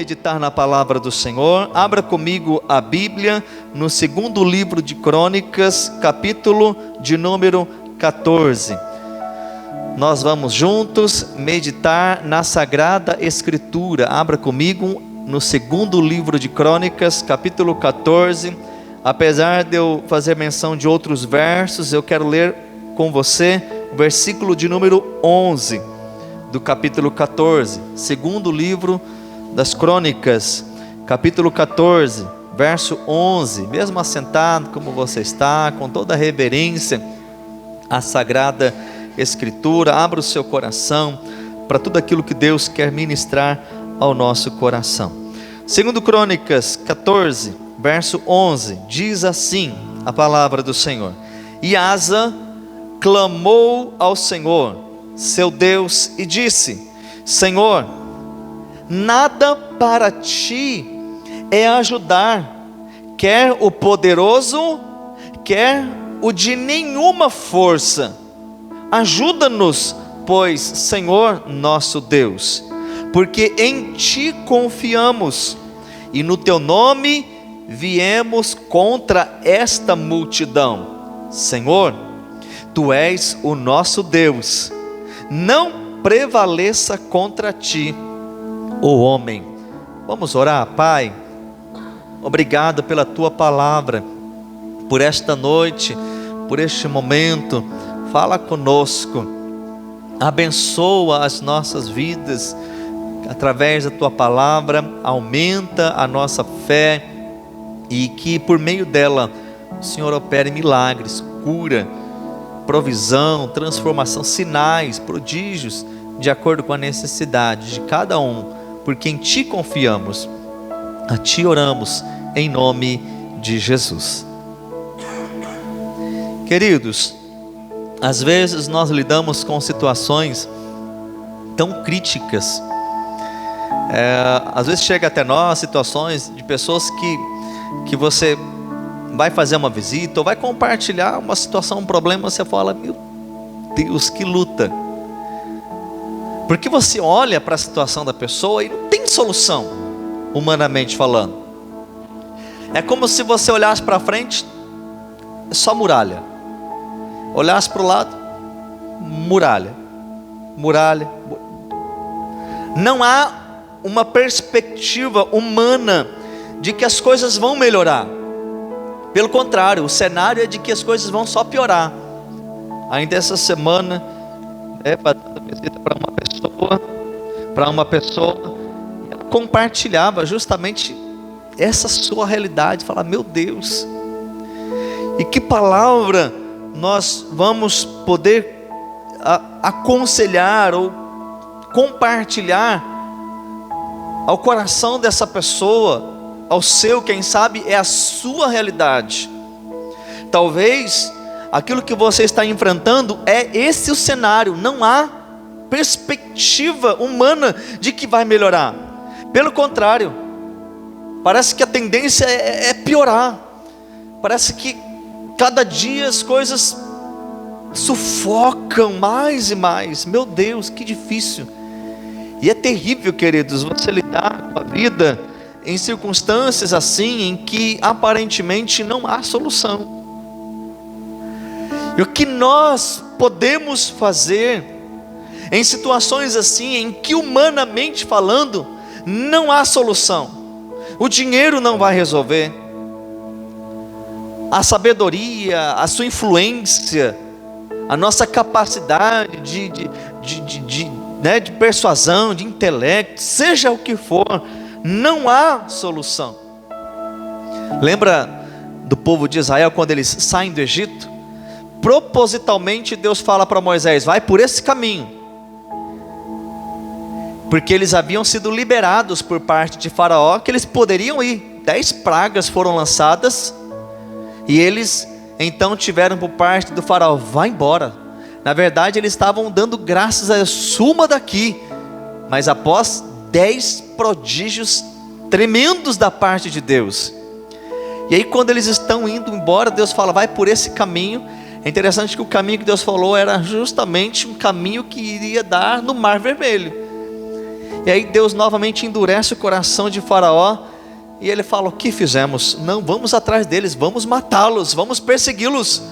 meditar na palavra do Senhor, abra comigo a Bíblia no segundo livro de Crônicas, capítulo de número 14. Nós vamos juntos meditar na Sagrada Escritura. Abra comigo no segundo livro de Crônicas, capítulo 14. Apesar de eu fazer menção de outros versos, eu quero ler com você o versículo de número 11 do capítulo 14, segundo livro das Crônicas, capítulo 14, verso 11. Mesmo assentado como você está, com toda a reverência à Sagrada Escritura, abra o seu coração para tudo aquilo que Deus quer ministrar ao nosso coração. Segundo Crônicas 14, verso 11, diz assim a palavra do Senhor: E Asa clamou ao Senhor, seu Deus, e disse: Senhor, nada para ti é ajudar, quer o poderoso, quer o de nenhuma força. Ajuda-nos, pois, Senhor nosso Deus, porque em ti confiamos, e no teu nome viemos contra esta multidão. Senhor, tu és o nosso Deus, não prevaleça contra ti o homem. Vamos orar. Pai, obrigado pela tua palavra, por esta noite, por este momento. Fala conosco, abençoa as nossas vidas através da tua palavra, aumenta a nossa fé, e que por meio dela o Senhor opere milagres, cura, provisão, transformação, sinais, prodígios, de acordo com a necessidade de cada um, porque em ti confiamos, a ti oramos, em nome de Jesus. Queridos, às vezes nós lidamos com situações tão críticas, às vezes chega até nós situações de pessoas que você vai fazer uma visita, ou vai compartilhar uma situação, um problema, você fala: meu Deus, que luta. Porque você olha para a situação da pessoa e não tem solução, humanamente falando. É como se você olhasse para frente, é só muralha. Olhasse para o lado, muralha. Muralha. Não há uma perspectiva humana de que as coisas vão melhorar. Pelo contrário, o cenário é de que as coisas vão só piorar. Ainda essa semana, fazendo visita para uma pessoa, ela compartilhava justamente essa sua realidade. Falar: meu Deus, e que palavra nós vamos poder aconselhar ou compartilhar ao coração dessa pessoa, ao seu, quem sabe é a sua realidade. Talvez aquilo que você está enfrentando é esse o cenário, não há perspectiva humana de que vai melhorar. Pelo contrário, parece que a tendência é piorar. Parece que cada dia as coisas sufocam mais e mais. Meu Deus, que difícil. E é terrível, queridos, você lidar com a vida em circunstâncias assim, em que aparentemente não há solução. E o que nós podemos fazer em situações assim, em que humanamente falando não há solução? O dinheiro não vai resolver, a sabedoria, a sua influência, a nossa capacidade de persuasão, de intelecto, seja o que for, não há solução. Lembra do povo de Israel quando eles saem do Egito? Propositalmente Deus fala para Moisés: vai por esse caminho, porque eles haviam sido liberados por parte de Faraó, que eles poderiam ir. 10 pragas foram lançadas, e eles então tiveram por parte do Faraó: vai embora. Na verdade eles estavam dando graças a suma daqui, mas após 10 prodígios tremendos da parte de Deus. E aí quando eles estão indo embora, Deus fala: vai por esse caminho. É interessante que o caminho que Deus falou era justamente um caminho que iria dar no Mar Vermelho. E aí Deus novamente endurece o coração de Faraó, e ele fala: o que fizemos? Não, vamos atrás deles, vamos matá-los, vamos persegui-los.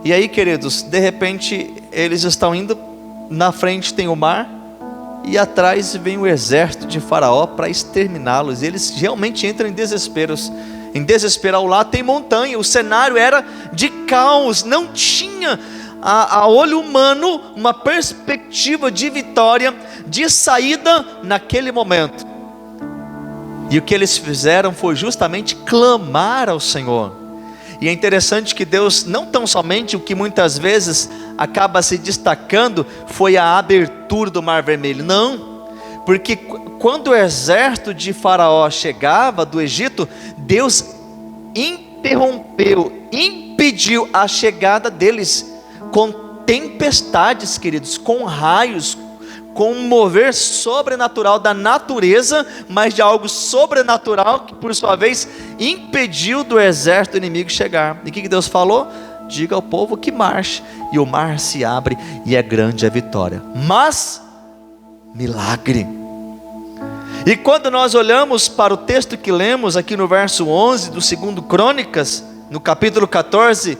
E aí, queridos, de repente eles estão indo, na frente tem o mar, e atrás vem o exército de Faraó para exterminá-los. E eles realmente entram em desespero. Ao lado tem montanha, o cenário era de caos, não tinha a olho humano uma perspectiva de vitória, de saída naquele momento. E o que eles fizeram foi justamente clamar ao Senhor. E é interessante que Deus, não tão somente o que muitas vezes acaba se destacando foi a abertura do Mar Vermelho, não, porque quando o exército de Faraó chegava do Egito, Deus interrompeu, impediu a chegada deles, com tempestades, queridos, com raios, com um mover sobrenatural da natureza, mas de algo sobrenatural que por sua vez impediu do exército inimigo chegar. E o que Deus falou? Diga ao povo que marche, e o mar se abre, e é grande a vitória. Mas milagre. E quando nós olhamos para o texto que lemos aqui no verso 11 do 2 Crônicas, no capítulo 14,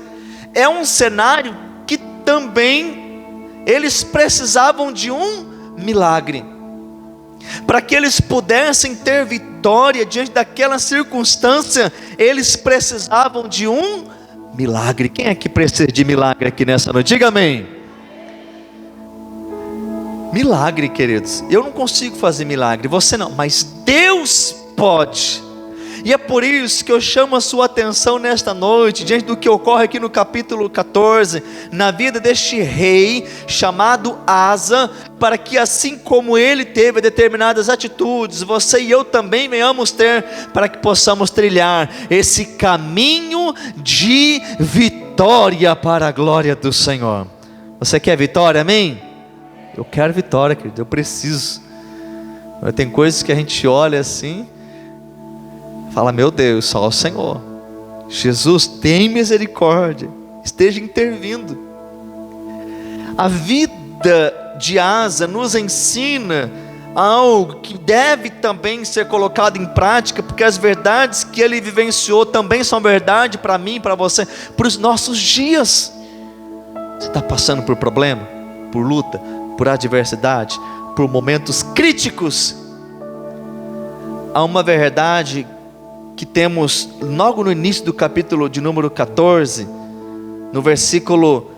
é um cenário que também eles precisavam de um milagre, para que eles pudessem ter vitória diante daquela circunstância. Eles precisavam de um milagre. Quem é que precisa de milagre aqui nessa noite? Diga amém. Milagre, queridos, eu não consigo fazer milagre, você não, mas Deus pode. E é por isso que eu chamo a sua atenção nesta noite, diante do que ocorre aqui no capítulo 14, na vida deste rei, chamado Asa, para que assim como ele teve determinadas atitudes, você e eu também venhamos ter, para que possamos trilhar esse caminho de vitória para a glória do Senhor. Você quer vitória, amém? Eu quero vitória, querido, eu preciso. Tem coisas que a gente olha assim, fala: meu Deus, só o Senhor. Jesus, tem misericórdia, esteja intervindo. A vida de Asa nos ensina algo que deve também ser colocado em prática, porque as verdades que ele vivenciou também são verdade para mim, para você, para os nossos dias. Você está passando por problema, por luta, por adversidade, por momentos críticos? Há uma verdade que temos logo no início do capítulo de número 14, no versículo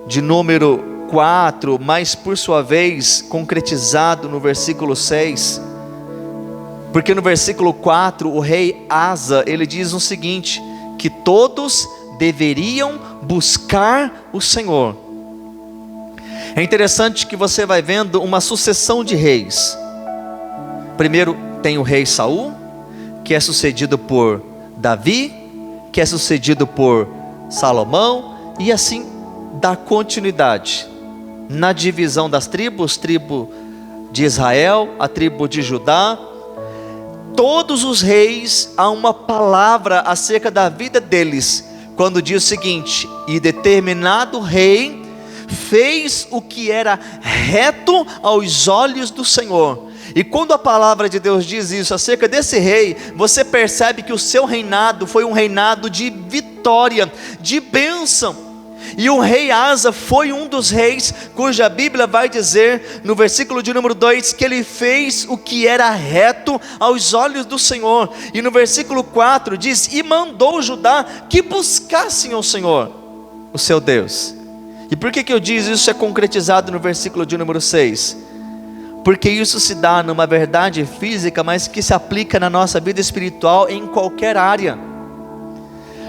de número 4, mas por sua vez concretizado no versículo 6, porque no versículo 4 o rei Asa, ele diz o seguinte, que todos deveriam buscar o Senhor. É interessante que você vai vendo uma sucessão de reis. Primeiro tem o rei Saul, que é sucedido por Davi, que é sucedido por Salomão, e assim dá continuidade na divisão das tribos, tribo de Israel, a tribo de Judá. Todos os reis, há uma palavra acerca da vida deles, quando diz o seguinte: e determinado rei fez o que era reto aos olhos do Senhor. E quando a palavra de Deus diz isso acerca desse rei, você percebe que o seu reinado foi um reinado de vitória, de bênção. E o rei Asa foi um dos reis cuja Bíblia vai dizer no versículo de número 2 que ele fez o que era reto aos olhos do Senhor. E no versículo 4 diz: e mandou Judá que buscassem ao Senhor, o seu Deus. E por que eu diz isso é concretizado no versículo de número 6? Porque isso se dá numa verdade física, mas que se aplica na nossa vida espiritual em qualquer área.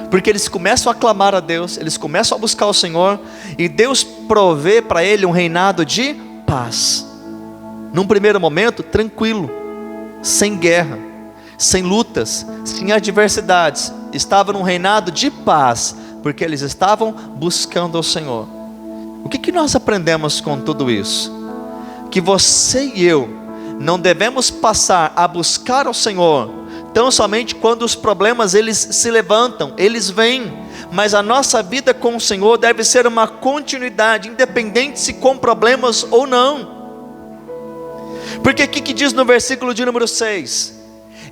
Porque eles começam a clamar a Deus, eles começam a buscar o Senhor, e Deus provê para ele um reinado de paz. Num primeiro momento, tranquilo, sem guerra, sem lutas, sem adversidades. Estava num reinado de paz, porque eles estavam buscando ao Senhor. O que nós aprendemos com tudo isso? Que você e eu não devemos passar a buscar ao Senhor tão somente quando os problemas eles se levantam, eles vêm, mas a nossa vida com o Senhor deve ser uma continuidade, independente se com problemas ou não. Porque o que diz no versículo de número 6?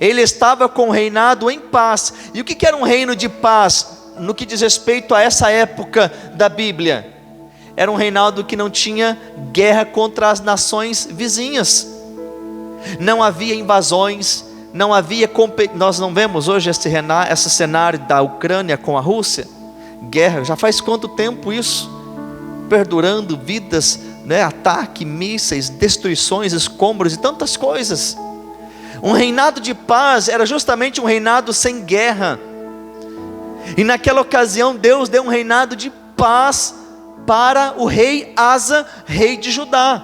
Ele estava com o reinado em paz. E o que era um reino de paz no que diz respeito a essa época da Bíblia? Era um reinado que não tinha guerra contra as nações vizinhas. Não havia invasões, não havia... Nós não vemos hoje esse cenário da Ucrânia com a Rússia? Guerra, já faz quanto tempo isso? Perdurando, vidas, ataque, mísseis, destruições, escombros e tantas coisas. Um reinado de paz era justamente um reinado sem guerra. E naquela ocasião Deus deu um reinado de paz para o rei Asa, rei de Judá.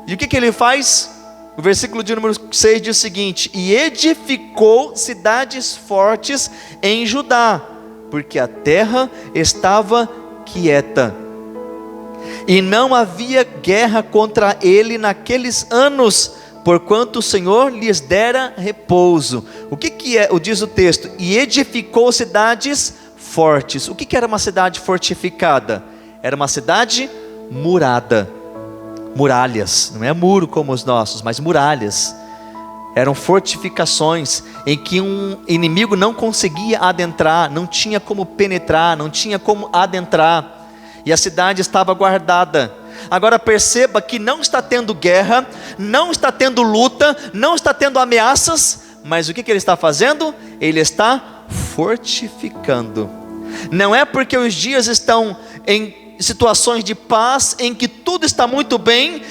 E o que ele faz? O versículo de número 6 diz o seguinte: e edificou cidades fortes em Judá, porque a terra estava quieta, e não havia guerra contra ele naqueles anos, porquanto o Senhor lhes dera repouso. O que é? Diz o texto: e edificou cidades fortes. O que era uma cidade fortificada? Era uma cidade murada. Muralhas, não é muro como os nossos, mas muralhas. Eram fortificações em que um inimigo não conseguia adentrar, não tinha como penetrar, não tinha como adentrar. E a cidade estava guardada. Agora perceba que não está tendo guerra, não está tendo luta, não está tendo ameaças, mas o que ele está fazendo? Ele está fortificando. Não é porque os dias estão em situações de paz, em que tudo está muito bem,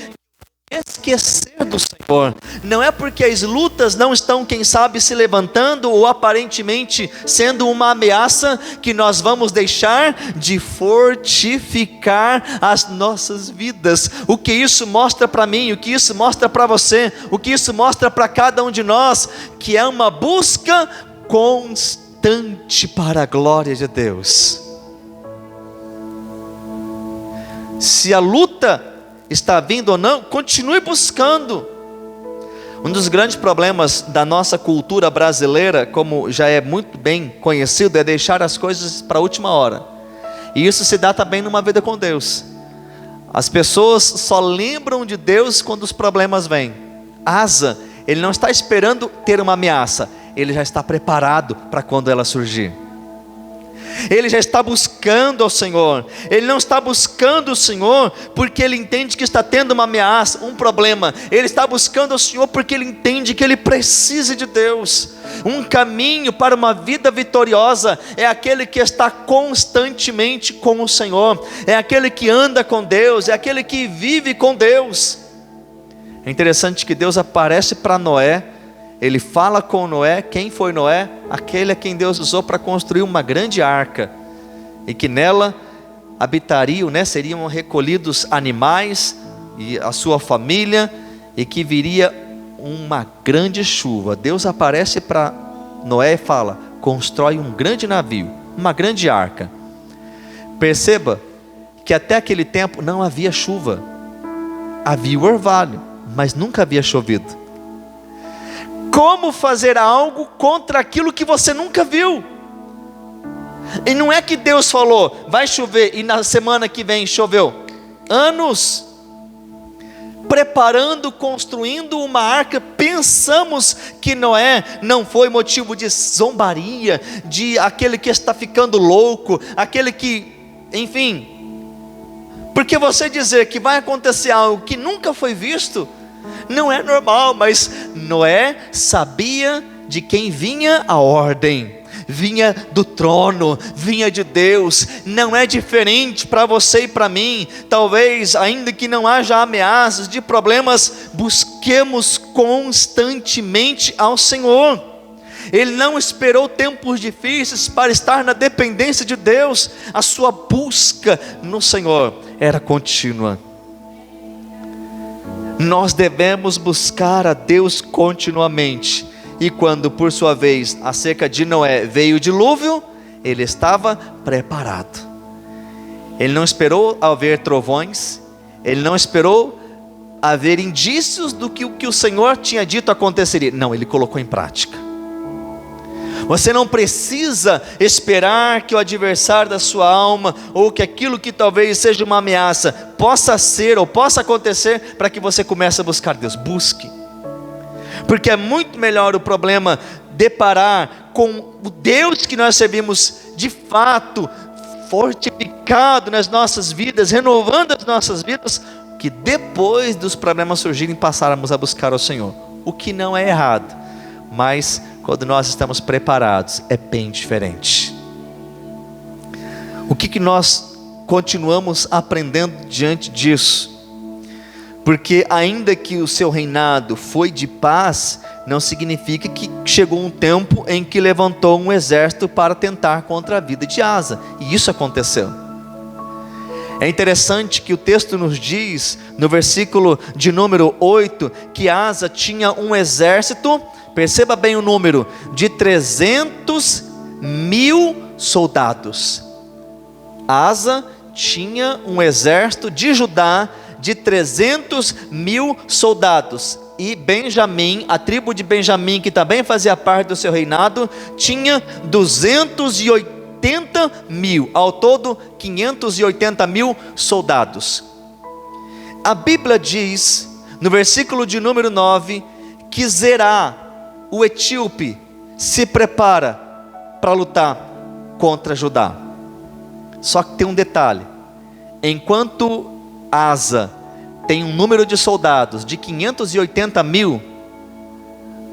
esquecer do Senhor. Não é porque as lutas não estão, quem sabe, se levantando ou aparentemente sendo uma ameaça, que nós vamos deixar de fortificar as nossas vidas. O que isso mostra para mim, o que isso mostra para você, o que isso mostra para cada um de nós, que é uma busca constante para a glória de Deus. Se a luta está vindo ou não, continue buscando. Um dos grandes problemas da nossa cultura brasileira, como já é muito bem conhecido, é deixar as coisas para a última hora. E isso se dá também numa vida com Deus. As pessoas só lembram de Deus quando os problemas vêm. Asa, ele não está esperando ter uma ameaça, ele já está preparado para quando ela surgir. Ele já está buscando ao Senhor. Ele não está buscando o Senhor porque ele entende que está tendo uma ameaça, um problema. Ele está buscando ao Senhor porque ele entende que ele precisa de Deus. Um caminho para uma vida vitoriosa é aquele que está constantemente com o Senhor, é aquele que anda com Deus, é aquele que vive com Deus. É interessante que Deus aparece para Noé. Ele fala com Noé. Quem foi Noé? Aquele a quem Deus usou para construir uma grande arca, e que nela habitariam, seriam recolhidos animais e a sua família, e que viria uma grande chuva. Deus aparece para Noé e fala: constrói um grande navio, uma grande arca. Perceba que até aquele tempo não havia chuva. Havia o orvalho, mas nunca havia chovido. Como fazer algo contra aquilo que você nunca viu? E não é que Deus falou, vai chover, e na semana que vem choveu. Anos preparando, construindo uma arca. Pensamos que Noé não foi motivo de zombaria, de aquele que está ficando louco, aquele que, enfim. Porque você dizer que vai acontecer algo que nunca foi visto, não é normal. Mas Noé sabia de quem vinha a ordem, vinha do trono, vinha de Deus. Não é diferente para você e para mim. Talvez, ainda que não haja ameaças de problemas, busquemos constantemente ao Senhor. Ele não esperou tempos difíceis para estar na dependência de Deus. A sua busca no Senhor era contínua. Nós devemos buscar a Deus continuamente. E quando, por sua vez, acerca de Noé veio o dilúvio, ele estava preparado. Ele não esperou haver trovões, ele não esperou haver indícios do que o Senhor tinha dito aconteceria. Não, ele colocou em prática. Você não precisa esperar que o adversário da sua alma, ou que aquilo que talvez seja uma ameaça, possa ser ou possa acontecer para que você comece a buscar Deus. Busque. porque é muito melhor o problema deparar com o Deus que nós servimos de fato, fortificado nas nossas vidas, renovando as nossas vidas, que depois dos problemas surgirem, passarmos a buscar o Senhor, o que não é errado, mas quando nós estamos preparados, é bem diferente. O que nós continuamos aprendendo diante disso? Porque ainda que o seu reinado foi de paz, não significa que chegou um tempo em que levantou um exército para tentar contra a vida de Asa, e isso aconteceu. É interessante que o texto nos diz, no versículo de número 8, que Asa tinha um exército, perceba bem o número, de 300.000 soldados. Asa tinha um exército de Judá de 300.000 soldados, e Benjamim, a tribo de Benjamim, que também fazia parte do seu reinado, tinha 280.000, ao todo 580.000 soldados. A Bíblia diz, no versículo de número 9, que Zerá, o etíope, se prepara para lutar contra Judá. Só que tem um detalhe: enquanto Asa tem um número de soldados de 580.000,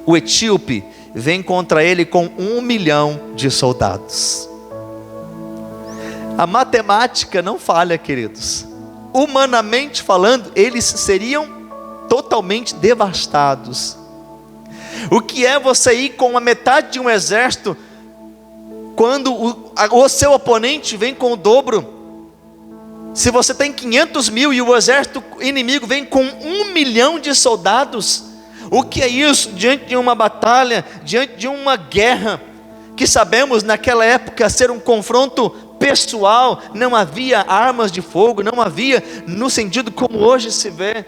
o etíope vem contra ele com 1 milhão de soldados. A matemática não falha, queridos. Humanamente falando, eles seriam totalmente devastados. O que é você ir com a metade de um exército, quando o seu oponente vem com o dobro? Se você tem 500.000 e o exército inimigo vem com 1 milhão de soldados, o que é isso diante de uma batalha, diante de uma guerra, que sabemos naquela época ser um confronto pessoal? Não havia armas de fogo, não havia no sentido como hoje se vê.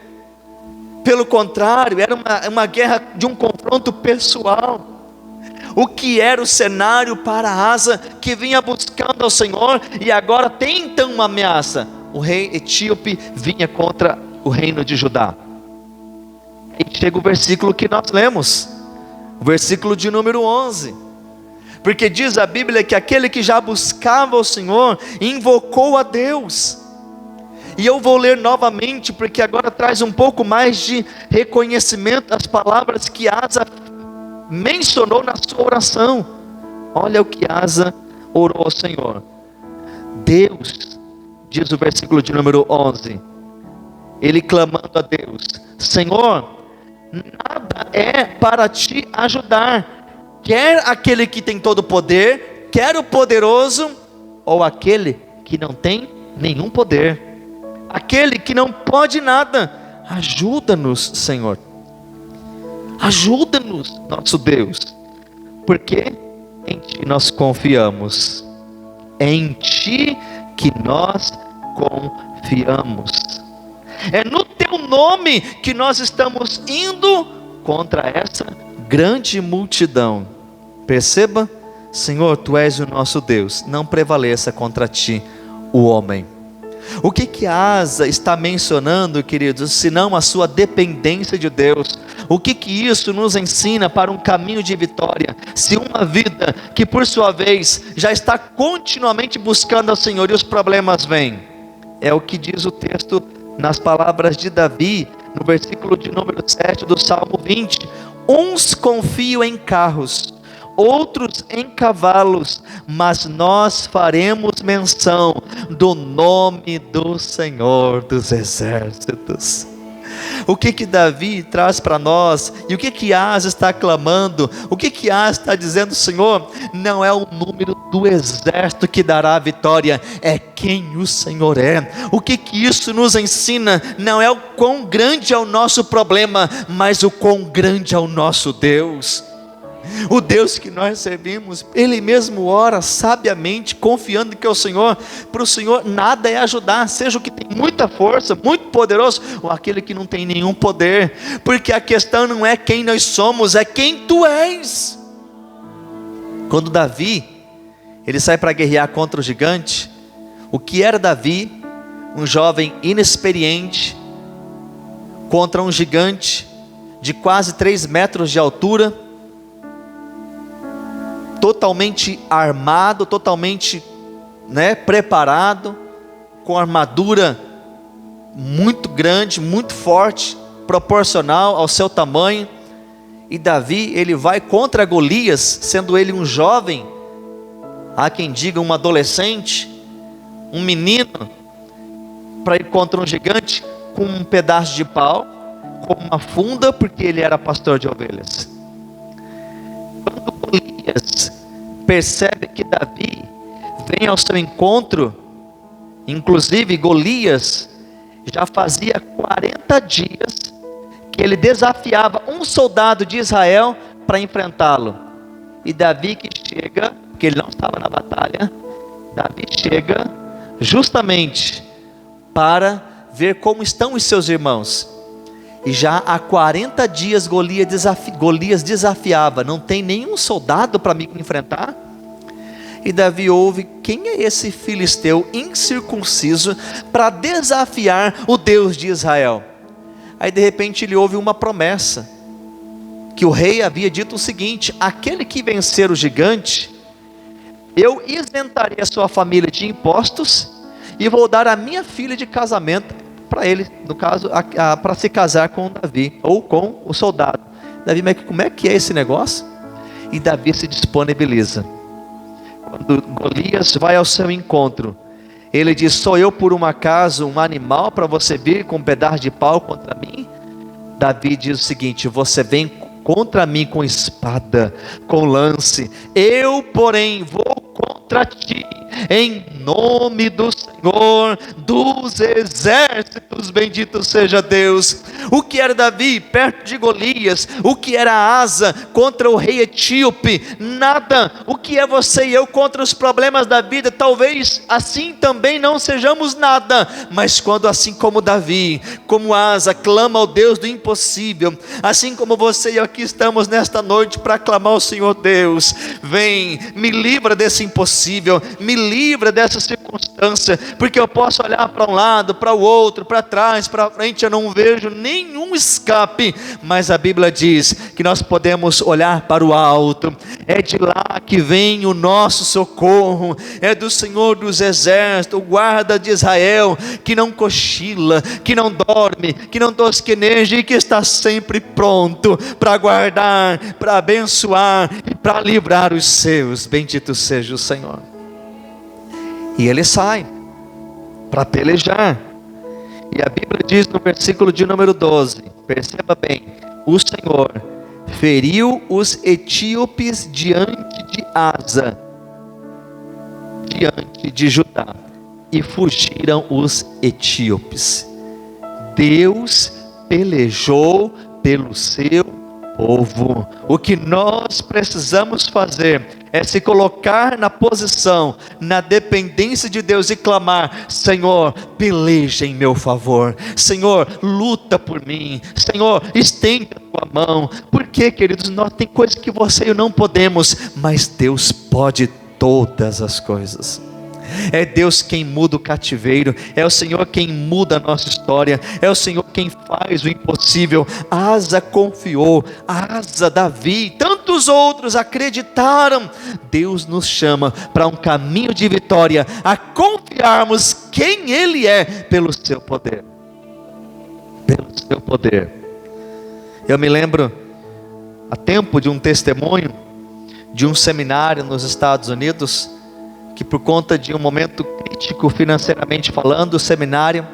Pelo contrário, era uma guerra de um confronto pessoal. O que era o cenário para Asa, que vinha buscando ao Senhor, e agora tem então uma ameaça. O rei etíope vinha contra o reino de Judá. E chega o versículo que nós lemos, o versículo de número 11, porque diz a Bíblia que aquele que já buscava o Senhor, invocou a Deus. E eu vou ler novamente, porque agora traz um pouco mais de reconhecimento às palavras que Asa mencionou na sua oração. Olha o que Asa orou ao Senhor. Deus, diz o versículo de número 11, ele clamando a Deus: Senhor, nada é para te ajudar, quer aquele que tem todo o poder, quer o poderoso, ou aquele que não tem nenhum poder, aquele que não pode nada. Ajuda-nos, Senhor. Ajuda-nos, nosso Deus, porque em Ti nós confiamos. É em Ti que nós confiamos. É no Teu nome que nós estamos indo contra essa grande multidão. Perceba, Senhor, Tu és o nosso Deus, não prevaleça contra Ti o homem. O que Asa está mencionando, queridos, senão a sua dependência de Deus? O que isso nos ensina para um caminho de vitória? Se uma vida que por sua vez já está continuamente buscando ao Senhor e os problemas vêm, é o que diz o texto nas palavras de Davi, no versículo de número 7 do Salmo 20: uns confiam em carros, outros em cavalos, mas nós faremos menção do nome do Senhor dos Exércitos. O que Davi traz para nós, e o que Asa está clamando, o que Asa está dizendo: Senhor, não é o número do exército que dará a vitória, é quem o Senhor é. O que isso nos ensina, não é o quão grande é o nosso problema, mas o quão grande é o nosso Deus. O Deus que nós servimos, Ele mesmo ora sabiamente, confiando que é o Senhor. Para o Senhor nada é ajudar, seja o que tem muita força, muito poderoso, ou aquele que não tem nenhum poder, porque a questão não é quem nós somos, é quem Tu és. Quando Davi, ele sai para guerrear contra o gigante, o que era Davi? Um jovem inexperiente, contra um gigante de quase 3 metros de altura, totalmente armado, totalmente, preparado, com armadura muito grande, muito forte, proporcional ao seu tamanho. E Davi, ele vai contra Golias, sendo ele um jovem, há quem diga um adolescente, um menino, para ir contra um gigante com um pedaço de pau, com uma funda, porque ele era pastor de ovelhas. Quando Golias percebe que Davi vem ao seu encontro, inclusive Golias já fazia 40 dias que ele desafiava um soldado de Israel para enfrentá-lo. E Davi que chega, porque ele não estava na batalha, Davi chega justamente para ver como estão os seus irmãos. E já há 40 dias Golias desafiava: não tem nenhum soldado para me enfrentar? E Davi ouve: quem é esse filisteu incircunciso para desafiar o Deus de Israel? Aí de repente ele ouve uma promessa, que o rei havia dito o seguinte: aquele que vencer o gigante, eu isentarei a sua família de impostos, e vou dar a minha filha de casamento para ele, no caso, para se casar com Davi, ou com o soldado. Davi, mas como é que é esse negócio? E Davi se disponibiliza. Quando Golias vai ao seu encontro, ele diz: sou eu por um acaso um animal para você vir com um pedaço de pau contra mim? Davi diz o seguinte: você vem contra mim com espada, com lance, eu porém vou contra ti, em nome do Senhor dos exércitos, bendito seja Deus. O que era Davi perto de Golias? O que era Asa contra o rei etíope? Nada. O que é você e eu contra os problemas da vida? Talvez assim também não sejamos nada, mas quando, assim como Davi, como Asa, clama ao Deus do impossível, assim como você e eu aqui estamos nesta noite para clamar ao Senhor Deus: vem, me livra desse impossível, me livra dessa circunstância, porque eu posso olhar para um lado, para o outro, para trás, para frente, eu não vejo nenhum escape, mas a Bíblia diz que nós podemos olhar para o alto, é de lá que vem o nosso socorro, é do Senhor dos exércitos, o guarda de Israel, que não cochila, que não dorme, que não tosqueneja, e que está sempre pronto para guardar, para abençoar e para livrar os seus. Bendito seja o Senhor. E ele sai para pelejar, e a Bíblia diz no versículo de número 12, perceba bem: o Senhor feriu os etíopes diante de Asa, diante de Judá, e fugiram os etíopes. Deus pelejou pelo seu povo. O que nós precisamos fazer é se colocar na posição, na dependência de Deus, e clamar: Senhor, peleja em meu favor, Senhor, luta por mim, Senhor, estende a tua mão. Porque, queridos, nós tem coisas que você e eu não podemos, mas Deus pode todas as coisas. É Deus quem muda o cativeiro, é o Senhor quem muda a nossa história, é o Senhor quem faz o impossível. Asa confiou, Asa, Davi, tantos outros acreditaram. Deus nos chama para um caminho de vitória, a confiarmos quem Ele é, pelo seu poder. Pelo seu poder. Eu me lembro há tempo de um testemunho de um seminário nos Estados Unidos, que por conta de um momento crítico financeiramente falando, o seminário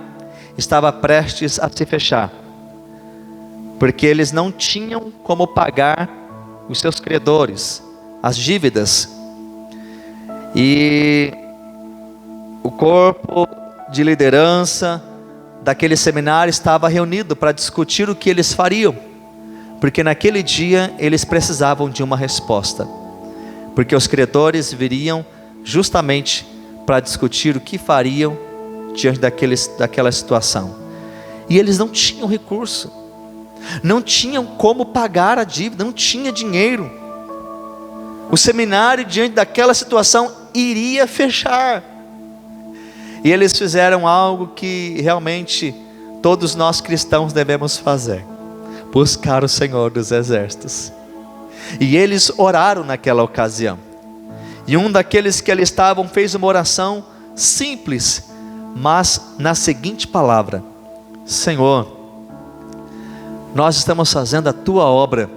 estava prestes a se fechar, porque eles não tinham como pagar os seus credores, as dívidas, e o corpo de liderança daquele seminário estava reunido para discutir o que eles fariam, porque naquele dia eles precisavam de uma resposta, porque os credores viriam justamente para discutir o que fariam diante daquela situação, e eles não tinham recurso, não tinham como pagar a dívida, não tinha dinheiro. O seminário, diante daquela situação, iria fechar, e eles fizeram algo que realmente todos nós cristãos devemos fazer: buscar o Senhor dos exércitos. E eles oraram naquela ocasião. E um daqueles que ali estavam fez uma oração simples, mas na seguinte palavra: Senhor, nós estamos fazendo a tua obra,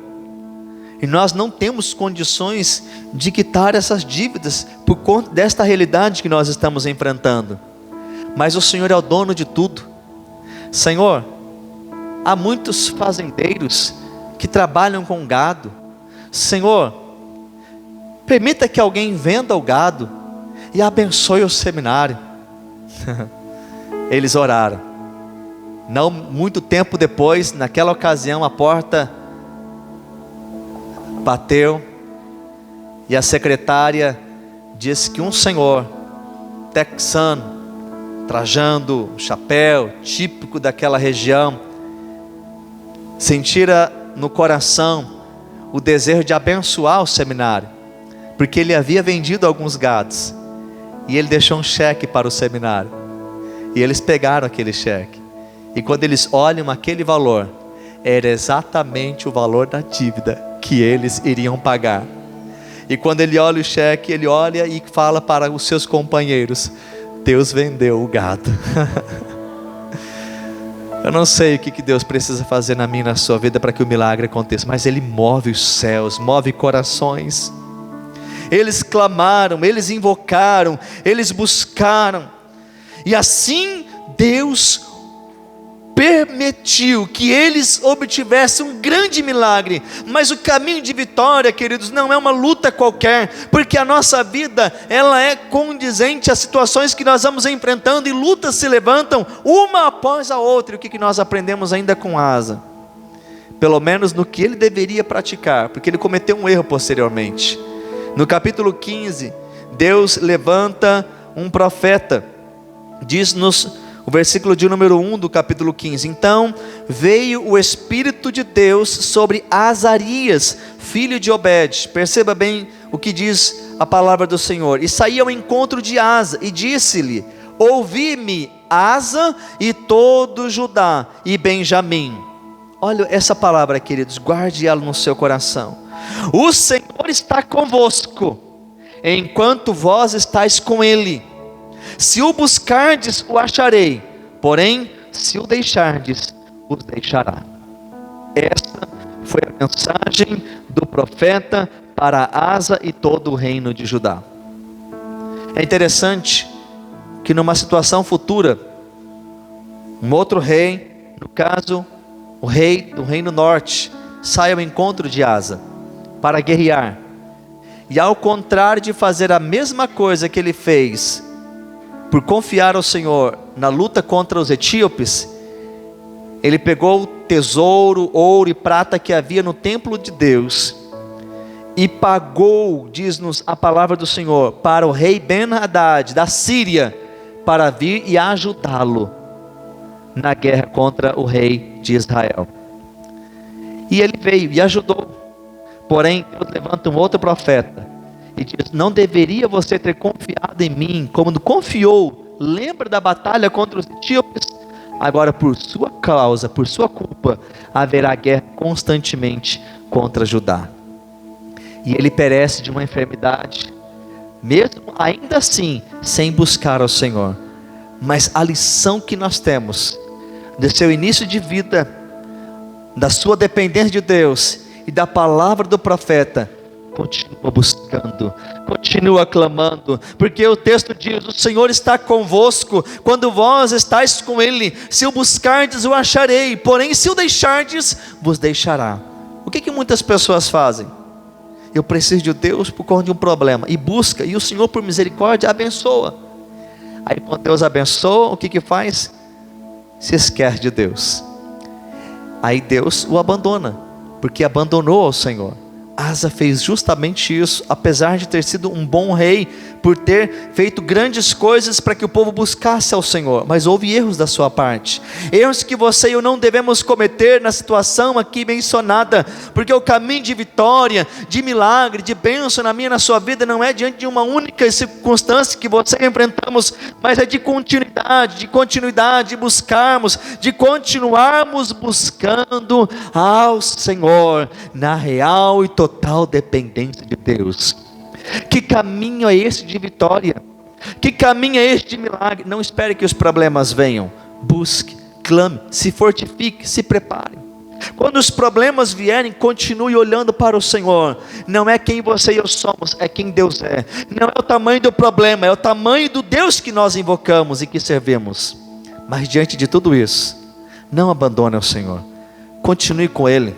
e nós não temos condições de quitar essas dívidas por conta desta realidade que nós estamos enfrentando. Mas o Senhor é o dono de tudo. Senhor, há muitos fazendeiros que trabalham com gado. Senhor, permita que alguém venda o gado e abençoe o seminário. Eles oraram. Não muito tempo depois, naquela ocasião, a porta bateu e a secretária disse que um senhor texano, trajando um chapéu típico daquela região, sentira no coração o desejo de abençoar o seminário, porque ele havia vendido alguns gados, e ele deixou um cheque para o seminário, e eles pegaram aquele cheque, e quando eles olham aquele valor, era exatamente o valor da dívida que eles iriam pagar. E quando ele olha o cheque, ele olha e fala para os seus companheiros: Deus vendeu o gado. Eu não sei o que Deus precisa fazer na minha e na sua vida para que o milagre aconteça, mas Ele move os céus, move corações. Eles clamaram, eles invocaram, eles buscaram, e assim Deus permitiu que eles obtivessem um grande milagre. Mas o caminho de vitória, queridos, não é uma luta qualquer, porque a nossa vida, ela é condizente às situações que nós vamos enfrentando, e lutas se levantam uma após a outra. E o que nós aprendemos ainda com Asa? Pelo menos no que ele deveria praticar, porque ele cometeu um erro posteriormente. No capítulo 15, Deus levanta um profeta. Diz-nos o versículo de número 1 do capítulo 15: Então veio o Espírito de Deus sobre Azarias, filho de Obed. Perceba bem o que diz a palavra do Senhor. E saía ao encontro de Asa, e disse-lhe: Ouvi-me, Asa, e todo Judá e Benjamim. Olha essa palavra, queridos, guarde ela no seu coração. O Senhor está convosco, enquanto vós estáis com Ele. Se o buscardes, o acharei, porém, se o deixardes, os deixará. Esta foi a mensagem do profeta para Asa e todo o reino de Judá. É interessante que numa situação futura, um outro rei, no caso, o rei do reino norte, sai ao encontro de Asa para guerrear. E ao contrário de fazer a mesma coisa que ele fez, por confiar ao Senhor na luta contra os etíopes, ele pegou o tesouro, ouro e prata que havia no templo de Deus, e pagou, diz-nos a palavra do Senhor, para o rei Ben-Hadad da Síria, para vir e ajudá-lo na guerra contra o rei de Israel. E ele veio e ajudou. Porém, Deus levanta um outro profeta e diz: não deveria você ter confiado em mim como confiou? Lembra da batalha contra os etíopes? Agora, por sua causa, por sua culpa, haverá guerra constantemente contra Judá. E ele perece de uma enfermidade, mesmo ainda assim, sem buscar ao Senhor. Mas a lição que nós temos do seu início de vida, da sua dependência de Deus e da palavra do profeta: continua buscando, continua clamando, porque o texto diz: o Senhor está convosco, quando vós estáis com Ele. Se o buscardes, o acharei, porém se o deixardes, vos deixará. O que muitas pessoas fazem? Eu preciso de Deus por conta de um problema, e busca, e o Senhor por misericórdia abençoa. Aí quando Deus abençoa, o que faz? Se esquece de Deus. Aí Deus o abandona, porque abandonou ao Senhor. Asa fez justamente isso, apesar de ter sido um bom rei, por ter feito grandes coisas para que o povo buscasse ao Senhor, mas houve erros da sua parte, erros que você e eu não devemos cometer na situação aqui mencionada, porque o caminho de vitória, de milagre, de bênção na minha e na sua vida não é diante de uma única circunstância que você enfrentamos, mas é de continuidade, de buscarmos, de continuarmos buscando ao Senhor, na real e total dependência de Deus. Que caminho é esse de vitória? Que caminho é esse de milagre? Não espere que os problemas venham, busque, clame, se fortifique, se prepare. Quando os problemas vierem, continue olhando para o Senhor. Não é quem você e eu somos, é quem Deus é. Não é o tamanho do problema, é o tamanho do Deus que nós invocamos e que servimos. Mas diante de tudo isso, não abandone o Senhor, continue com Ele,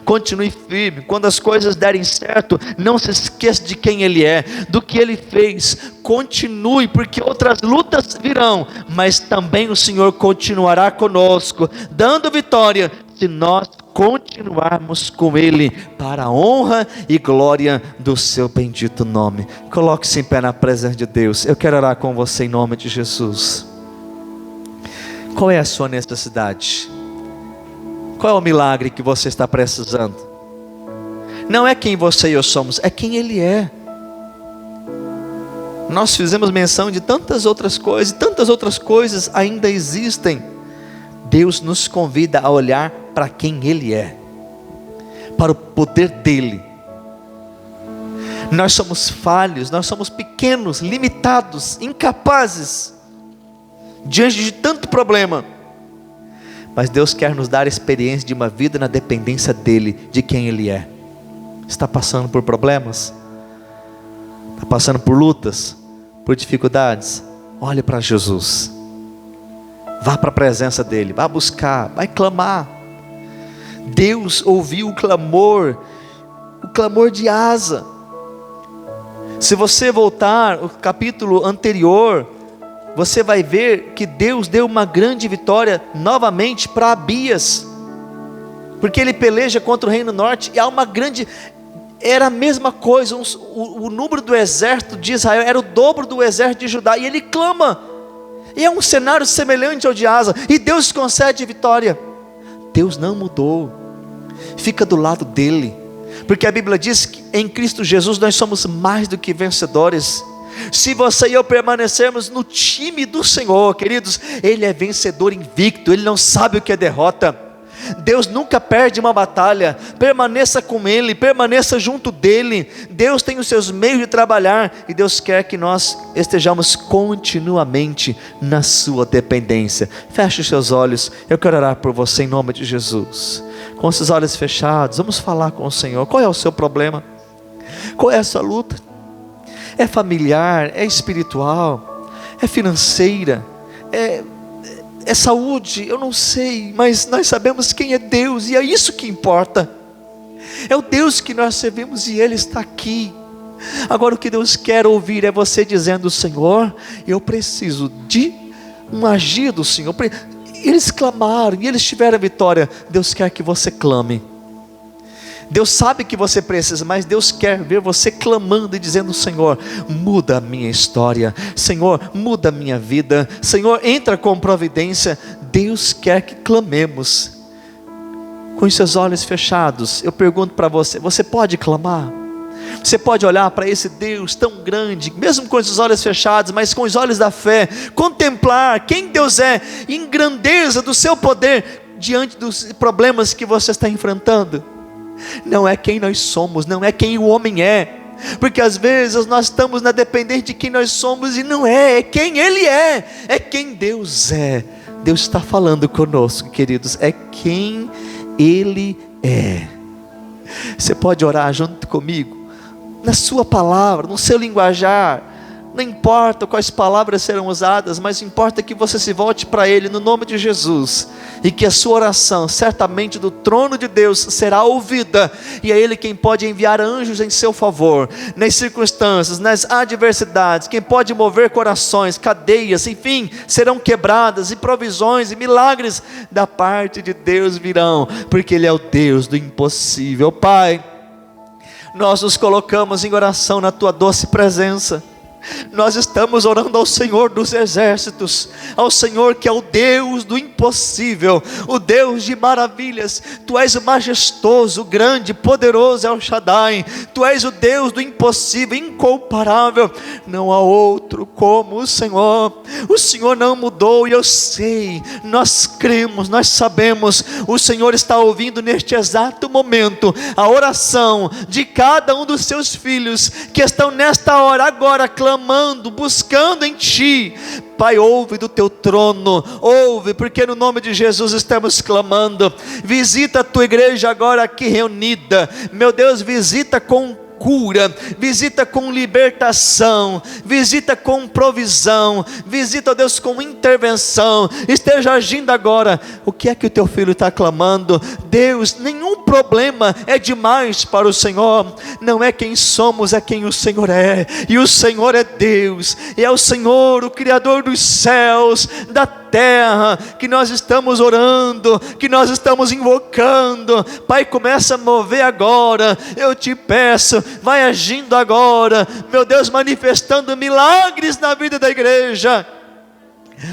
continue firme. Quando as coisas derem certo, não se esqueça de quem Ele é, do que Ele fez. Continue, porque outras lutas virão, mas também o Senhor continuará conosco, dando vitória, se nós continuarmos com Ele, para a honra e glória do seu bendito nome. Coloque-se em pé na presença de Deus. Eu quero orar com você em nome de Jesus. Qual é a sua necessidade? Qual é o milagre que você está precisando? Não é quem você e eu somos, é quem Ele é. Nós fizemos menção de tantas outras coisas, e tantas outras coisas ainda existem. Deus nos convida a olhar para quem Ele é, para o poder dEle. Nós somos falhos, nós somos pequenos, limitados, incapazes, diante de tanto problema, mas Deus quer nos dar a experiência de uma vida na dependência dEle, de quem Ele é. Está passando por problemas? Está passando por lutas, por dificuldades? Olhe para Jesus, vá para a presença dEle, vá buscar, vai clamar. Deus ouviu o clamor de Asa. Se você voltar ao capítulo anterior, você vai ver que Deus deu uma grande vitória novamente para Abias, porque ele peleja contra o reino norte, e há uma grande, era a mesma coisa, o número do exército de Israel era o dobro do exército de Judá, e ele clama, e é um cenário semelhante ao de Asa, e Deus concede vitória. Deus não mudou, fica do lado dele, porque a Bíblia diz que em Cristo Jesus nós somos mais do que vencedores. Se você e eu permanecermos no time do Senhor, queridos, Ele é vencedor invicto, Ele não sabe o que é derrota. Deus nunca perde uma batalha. Permaneça com Ele, permaneça junto dEle. Deus tem os seus meios de trabalhar, e Deus quer que nós estejamos continuamente na sua dependência. Feche os seus olhos, eu quero orar por você em nome de Jesus. Com os seus olhos fechados, vamos falar com o Senhor. Qual é o seu problema? Qual é a sua luta? É familiar, é espiritual, é financeira, é saúde, eu não sei, mas nós sabemos quem é Deus, e é isso que importa. É o Deus que nós servimos, e Ele está aqui. Agora o que Deus quer ouvir é você dizendo: Senhor, eu preciso de um agir do Senhor. Eles clamaram e eles tiveram vitória. Deus quer que você clame. Deus sabe que você precisa, mas Deus quer ver você clamando e dizendo: Senhor, muda a minha história, Senhor, muda a minha vida, Senhor, entra com providência. Deus quer que clamemos. Com os seus olhos fechados, eu pergunto para você: você pode clamar? Você pode olhar para esse Deus tão grande, mesmo com os olhos fechados, mas com os olhos da fé, contemplar quem Deus é, em grandeza do seu poder, diante dos problemas que você está enfrentando? Não é quem nós somos, não é quem o homem é, porque às vezes nós estamos na dependência de quem nós somos, e não é quem Ele é quem Deus é. Deus está falando conosco, queridos, é quem Ele é. Você pode orar junto comigo, na sua palavra, no seu linguajar. Não importa quais palavras serão usadas, mas importa que você se volte para Ele no nome de Jesus, e que a sua oração, certamente do trono de Deus, será ouvida, e é Ele quem pode enviar anjos em seu favor, nas circunstâncias, nas adversidades, quem pode mover corações, cadeias, enfim, serão quebradas, e provisões e milagres da parte de Deus virão, porque Ele é o Deus do impossível. Pai, nós nos colocamos em oração na Tua doce presença. Nós estamos orando ao Senhor dos exércitos, ao Senhor que é o Deus do impossível, o Deus de maravilhas. Tu és o majestoso, grande, poderoso El Shaddai. Tu és o Deus do impossível, incomparável. Não há outro como o Senhor. O Senhor não mudou e eu sei, nós cremos, nós sabemos. O Senhor está ouvindo neste exato momento a oração de cada um dos seus filhos que estão nesta hora agora clamando, buscando em Ti. Pai, ouve do Teu trono, ouve, porque no nome de Jesus estamos clamando. Visita a Tua igreja agora aqui reunida, meu Deus, visita com cura, visita com libertação, visita com provisão, visita, Deus, com intervenção. Esteja agindo agora. O que é que o teu filho está clamando? Deus, nenhum problema é demais para o Senhor. Não é quem somos, é quem o Senhor é. E o Senhor é Deus, e é o Senhor, o Criador dos céus, da terra, que nós estamos orando, que nós estamos invocando. Pai, começa a mover agora. Eu te peço, vai agindo agora, meu Deus, manifestando milagres na vida da igreja.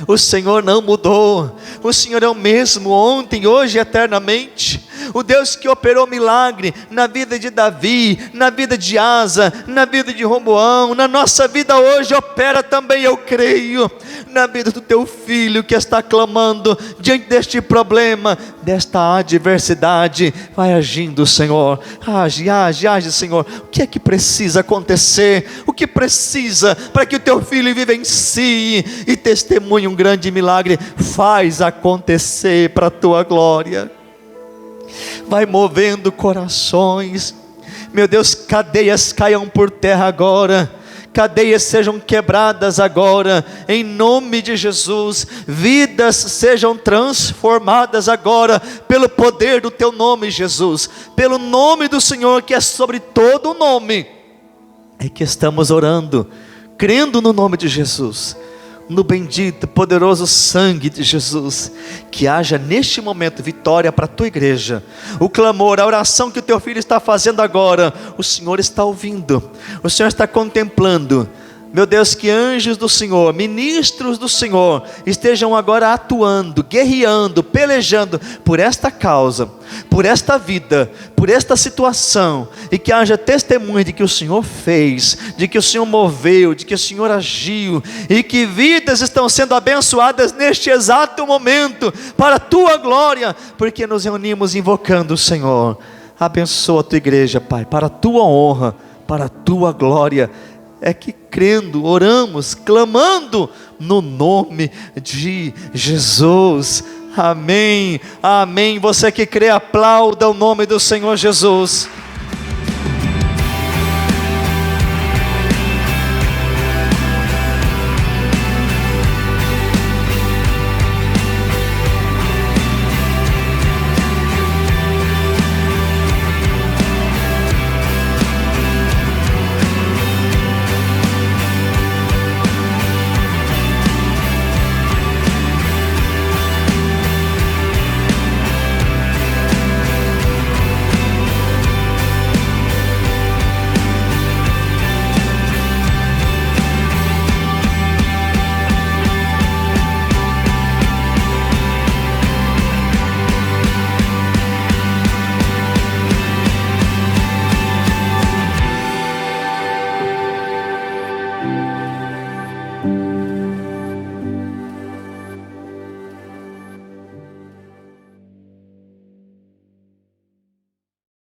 O Senhor não mudou, o Senhor é o mesmo ontem, hoje e eternamente. O Deus que operou milagre na vida de Davi, na vida de Asa, na vida de Roboão, na nossa vida hoje opera também, eu creio, na vida do teu filho que está clamando diante deste problema, desta adversidade. Vai agindo, Senhor, age, Senhor. O que é que precisa acontecer? O que precisa para que o teu filho vivencie e testemunhe um grande milagre? Faz acontecer para a tua glória. Vai movendo corações, meu Deus, cadeias caiam por terra agora, cadeias sejam quebradas agora, em nome de Jesus. Vidas sejam transformadas agora, pelo poder do teu nome, Jesus, pelo nome do Senhor que é sobre todo o nome. É que estamos orando, crendo no nome de Jesus, no bendito, poderoso sangue de Jesus. Que haja neste momento vitória para a tua igreja. O clamor, a oração que o teu filho está fazendo agora, o Senhor está ouvindo, o Senhor está contemplando. Meu Deus, que anjos do Senhor, ministros do Senhor, estejam agora atuando, guerreando, pelejando por esta causa, por esta vida, por esta situação, e que haja testemunho de que o Senhor fez, de que o Senhor moveu, de que o Senhor agiu, e que vidas estão sendo abençoadas neste exato momento, para a tua glória, porque nos reunimos invocando o Senhor. Abençoa a tua igreja, Pai, para a tua honra, para a tua glória. É que crendo, oramos, clamando no nome de Jesus. Amém, amém. Você que crê, aplauda o nome do Senhor Jesus.